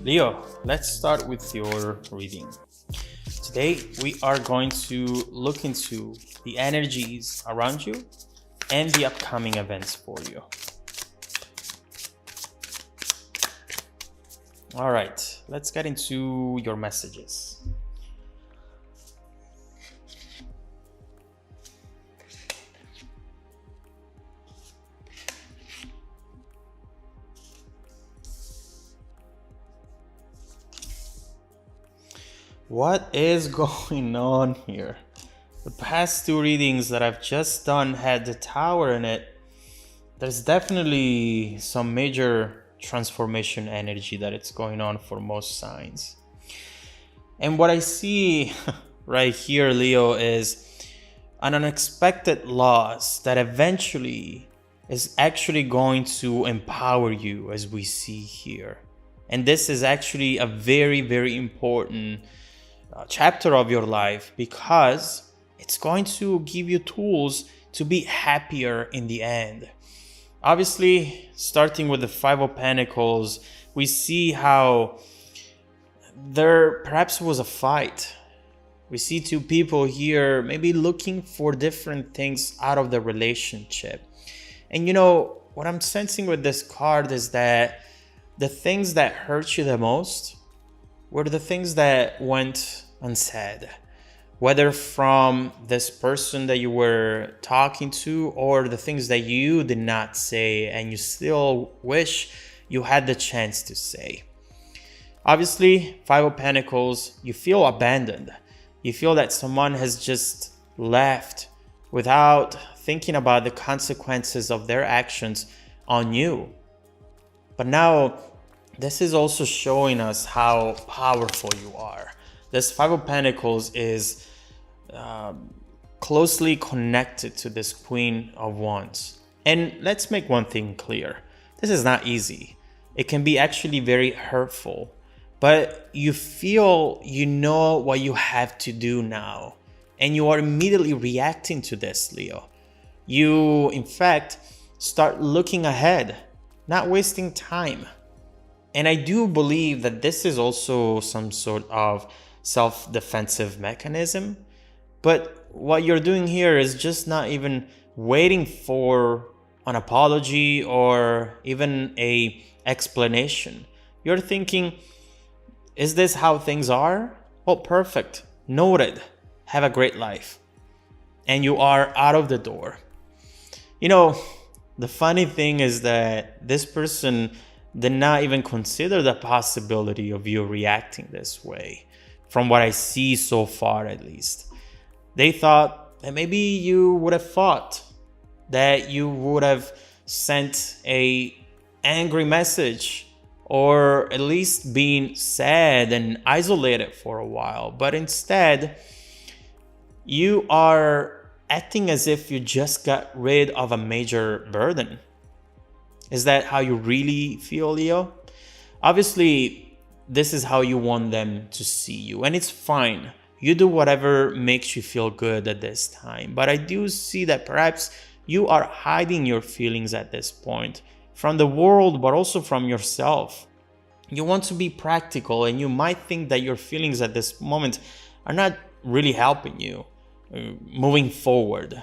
Leo, let's start with your reading. Today, we are going to look into the energies around you and the upcoming events for you. All right, let's get into your messages. What is going on here? The past two readings that I've just done had the Tower in it. There's definitely some major transformation energy that it's going on for most signs. And what I see right here, Leo, is an unexpected loss that eventually is actually going to empower you, as we see here. And this is actually a very, very important chapter of your life, because it's going to give you tools to be happier in the end. Obviously, starting with the Five of Pentacles, we see how there perhaps was a fight. We see two people here maybe looking for different things out of the relationship. And you know, what I'm sensing with this card is that the things that hurt you the most were the things that went unsaid, whether from this person that you were talking to or the things that you did not say and you still wish you had the chance to say. Obviously, Five of Pentacles, you feel abandoned. You feel that someone has just left without thinking about the consequences of their actions on you. But now, this is also showing us how powerful you are. This Five of Pentacles is closely connected to this Queen of Wands. And let's make one thing clear. This is not easy. It can be actually very hurtful. But you feel you know what you have to do now. And you are immediately reacting to this, Leo. You, in fact, start looking ahead, not wasting time. And I do believe that this is also some sort of self-defensive mechanism. But what you're doing here is just not even waiting for an apology or even an explanation. You're thinking, is this how things are? Well, perfect. Noted. Have a great life. And you are out of the door. You know, the funny thing is that this person did not even consider the possibility of you reacting this way, from what I see so far at least. They thought that maybe you would have fought, that you would have sent an angry message, or at least been sad and isolated for a while. But instead, you are acting as if you just got rid of a major burden. Is that how you really feel, Leo? Obviously, this is how you want them to see you, and it's fine. You do whatever makes you feel good at this time. But I do see that perhaps you are hiding your feelings at this point from the world, but also from yourself. You want to be practical, and you might think that your feelings at this moment are not really helping you moving forward.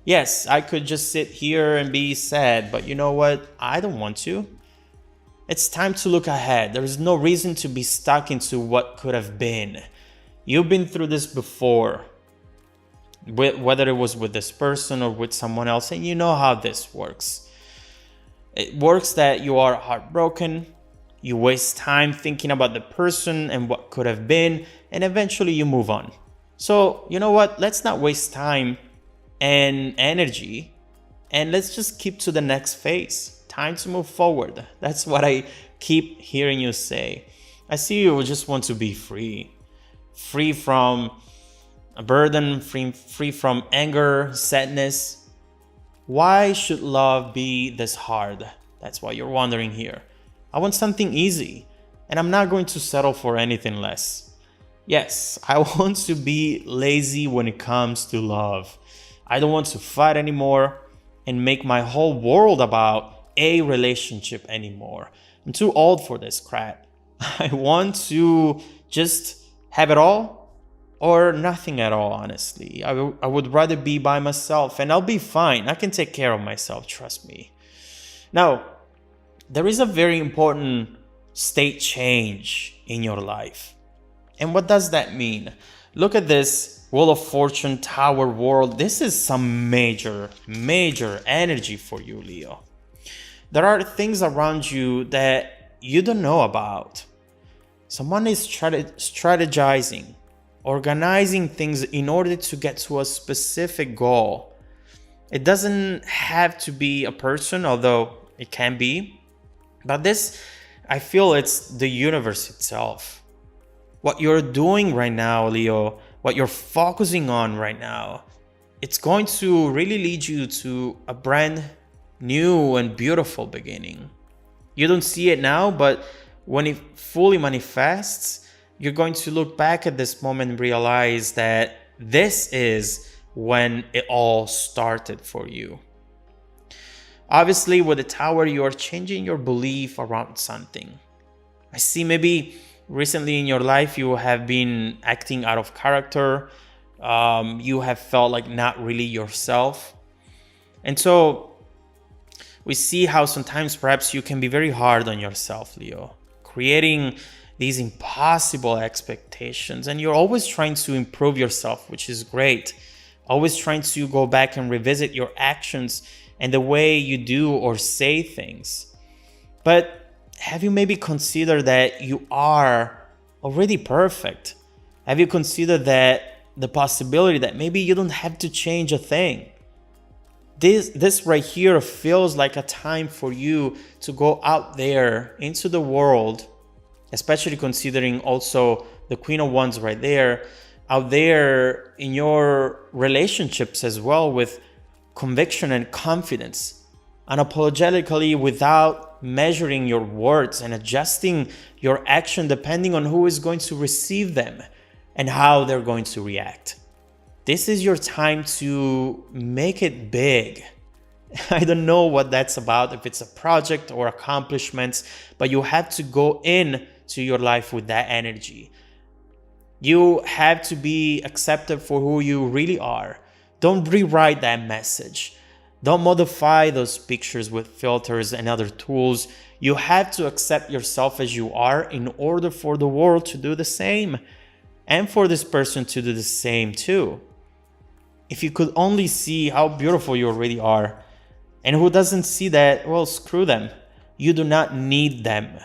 Yes, I could just sit here and be sad, but you know what? I don't want to. It's time to look ahead. There is no reason to be stuck into what could have been. You've been through this before, whether it was with this person or with someone else, and you know how this works. It works that you are heartbroken, you waste time thinking about the person and what could have been, and eventually you move on. So, you know what? Let's not waste time and energy, and let's just keep to the next phase. Time to move forward. That's what I keep hearing you say. I see you just want to be free. Free from a burden, free from anger, sadness. Why should love be this hard? That's what you're wondering here. I want something easy, and I'm not going to settle for anything less. Yes, I want to be lazy when it comes to love. I don't want to fight anymore and make my whole world about a relationship anymore. I'm too old for this crap. I want to just have it all or nothing at all, honestly. I would rather be by myself and I'll be fine. I can take care of myself, trust me. Now, there is a very important state change in your life. And what does that mean? Look at this Wheel of Fortune Tower world. This is some major energy for you, Leo. There are things around you that you don't know about. Someone is strategizing, organizing things in order to get to a specific goal. It doesn't have to be a person, although it can be. But this, I feel it's the universe itself. What you're doing right now, Leo, what you're focusing on right now, it's going to really lead you to a brand new and beautiful beginning. You don't see it now, but when it fully manifests, you're going to look back at this moment and realize that this is when it all started for you. Obviously, with the tower, you are changing your belief around something. I see maybe recently in your life, you have been acting out of character. You have felt like not really yourself. And so we see how sometimes perhaps you can be very hard on yourself, Leo, creating these impossible expectations. And you're always trying to improve yourself, which is great. Always trying to go back and revisit your actions and the way you do or say things. But have you maybe considered that you are already perfect? Have you considered that the possibility that maybe you don't have to change a thing? This right here feels like a time for you to go out there into the world, especially considering also the Queen of Wands right there, out there in your relationships as well, with conviction and confidence, unapologetically, without measuring your words and adjusting your action depending on who is going to receive them and how they're going to react. This is your time to make it big. I don't know what that's about, if it's a project or accomplishments, but you have to go in to your life with that energy. You have to be accepted for who you really are. Don't rewrite that message. Don't modify those pictures with filters and other tools. You have to accept yourself as you are in order for the world to do the same, and for this person to do the same too. If you could only see how beautiful you already are, and who doesn't see that, well, screw them. You do not need them.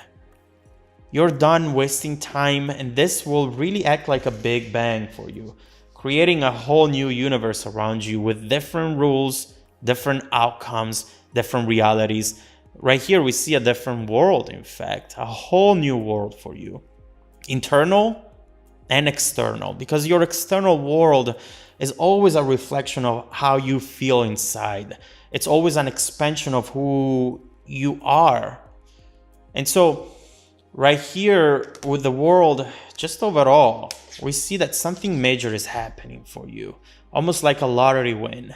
You're done wasting time, and this will really act like a big bang for you, creating a whole new universe around you with different rules, different outcomes, different realities. Right here, we see a different world, in fact, a whole new world for you. Internal and external, because your external world is always a reflection of how you feel inside. It's always an expansion of who you are. And so right here with the world, just overall, we see that something major is happening for you, almost like a lottery win.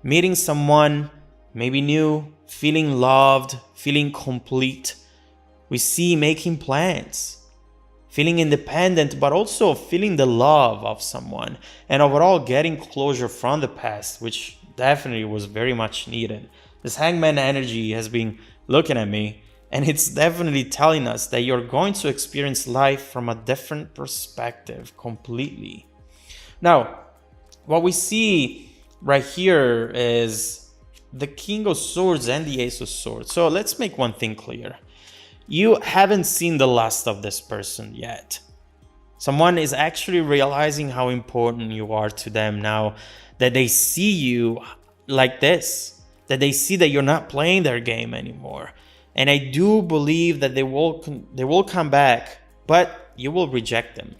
Meeting someone, maybe new, feeling loved, feeling complete. We see making plans, feeling independent, but also feeling the love of someone, and overall getting closure from the past, which definitely was very much needed. This Hangman energy has been looking at me, and it's definitely telling us that you're going to experience life from a different perspective completely. Now, what we see right here is the King of Swords and the Ace of Swords. So let's make one thing clear. You haven't seen the last of this person yet. Someone is actually realizing how important you are to them now that they see you like this, that they see that you're not playing their game anymore. And I do believe that they will come back, but you will reject them.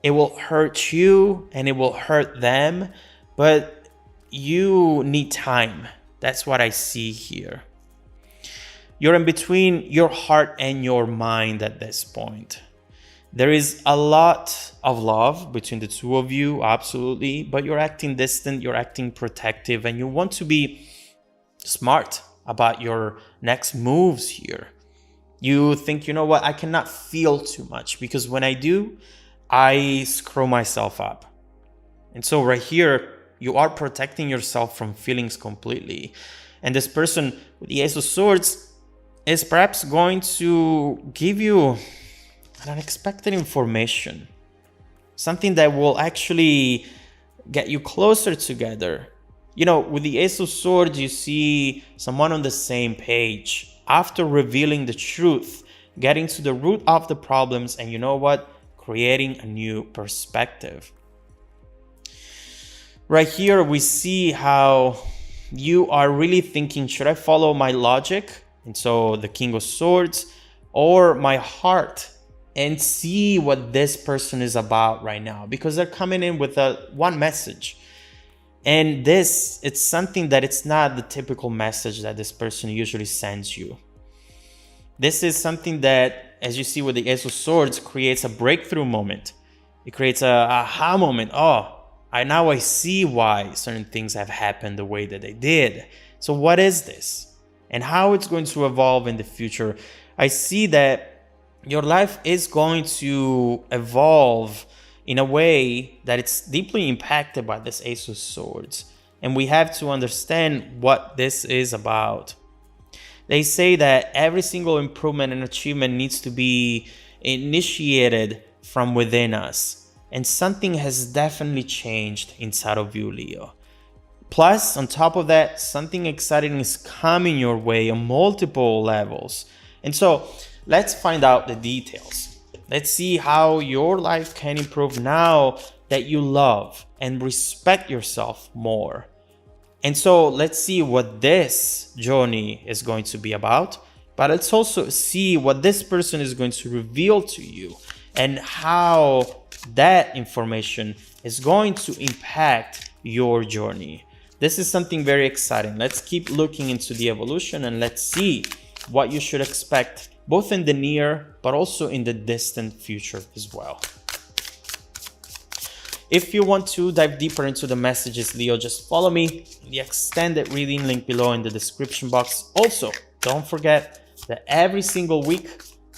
It will hurt you and it will hurt them, but you need time. That's what I see here. You're in between your heart and your mind at this point. There is a lot of love between the two of you, absolutely, but you're acting distant, you're acting protective, and you want to be smart about your next moves here. You think, you know what, I cannot feel too much because when I do, I screw myself up. And so right here, you are protecting yourself from feelings completely. And this person with the Ace of Swords is perhaps going to give you an unexpected information, something that will actually get you closer together. You know, with the Ace of Swords, you see someone on the same page after revealing the truth, getting to the root of the problems, and you know what? Creating a new perspective. Right here, we see how you are really thinking, should I follow my logic? And so the King of Swords, or my heart, and see what this person is about right now, because they're coming in with one message. And this, it's something that it's not the typical message that this person usually sends you. This is something that, as you see with the Ace of Swords, creates a breakthrough moment. It creates a aha moment. Oh, now I see why certain things have happened the way that they did. So what is this? And how it's going to evolve in the future? I see that your life is going to evolve in a way that it's deeply impacted by this Ace of Swords. And we have to understand what this is about. They say that every single improvement and achievement needs to be initiated from within us. And something has definitely changed inside of you, Leo. Plus, on top of that, something exciting is coming your way on multiple levels. And so, let's find out the details. Let's see how your life can improve now that you love and respect yourself more. And so, let's see what this journey is going to be about. But let's also see what this person is going to reveal to you and how that information is going to impact your journey. This is something very exciting. Let's keep looking into the evolution and let's see what you should expect both in the near but also in the distant future as well. If you want to dive deeper into the messages, Leo, just follow me in the extended reading link below in the description box. Also, don't forget that every single week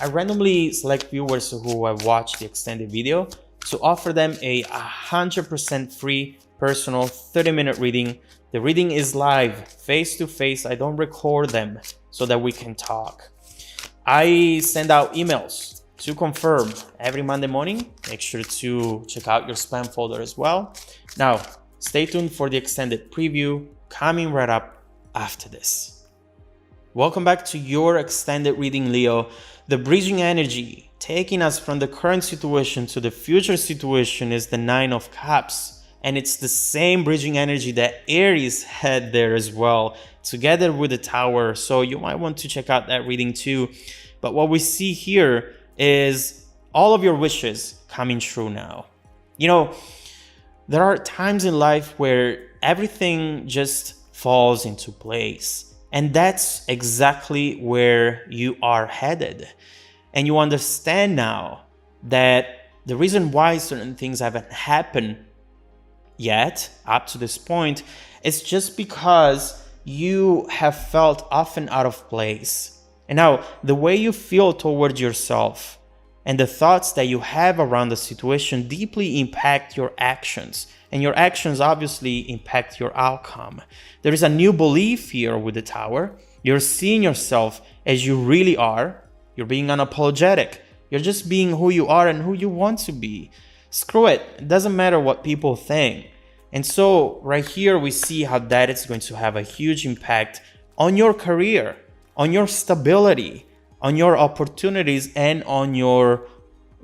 I randomly select viewers who have watched the extended video to offer them a 100% free personal 30-minute reading. The reading is live, face-to-face. I don't record them so that we can talk. I send out emails to confirm every Monday morning. Make sure to check out your spam folder as well. Now, stay tuned for the extended preview coming right up after this. Welcome back to your extended reading, Leo. The bridging energy taking us from the current situation to the future situation is the Nine of Cups. And it's the same bridging energy that Aries had there as well, together with the Tower. So you might want to check out that reading too. But what we see here is all of your wishes coming true now. You know, there are times in life where everything just falls into place. And that's exactly where you are headed. And you understand now that the reason why certain things haven't happened yet, up to this point, is just because you have felt often out of place. And now, the way you feel towards yourself and the thoughts that you have around the situation deeply impact your actions. And your actions obviously impact your outcome. There is a new belief here with the Tower. You're seeing yourself as you really are. You're being unapologetic. You're just being who you are and who you want to be. Screw it. It doesn't matter what people think. And so right here we see how that is going to have a huge impact on your career, on your stability, on your opportunities, and on your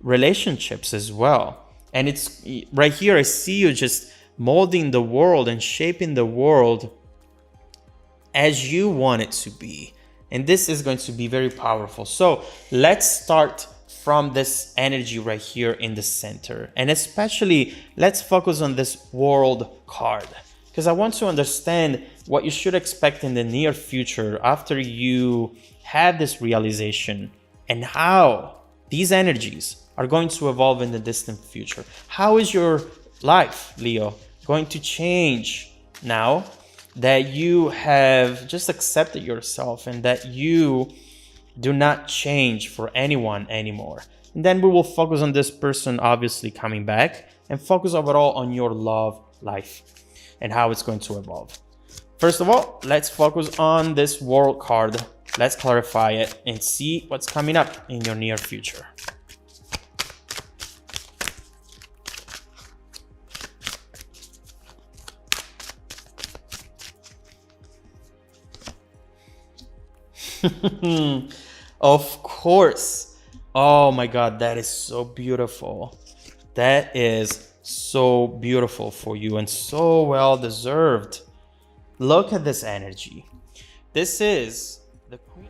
relationships as well. And it's right here I see you just molding the world and shaping the world as you want it to be. And this is going to be very powerful. So let's start from this energy right here in the center. And especially, let's focus on this World card, because I want to understand what you should expect in the near future after you have this realization, and how these energies are going to evolve in the distant future. How is your life, Leo, going to change now that you have just accepted yourself and that you Do not change for anyone anymore. And then we will focus on this person obviously coming back and focus overall on your love life and how it's going to evolve. First of all, let's focus on this World card. Let's clarify it and see what's coming up in your near future. Of course. Oh my God, that is so beautiful. That is so beautiful for you and so well deserved. Look at this energy. This is the Queen.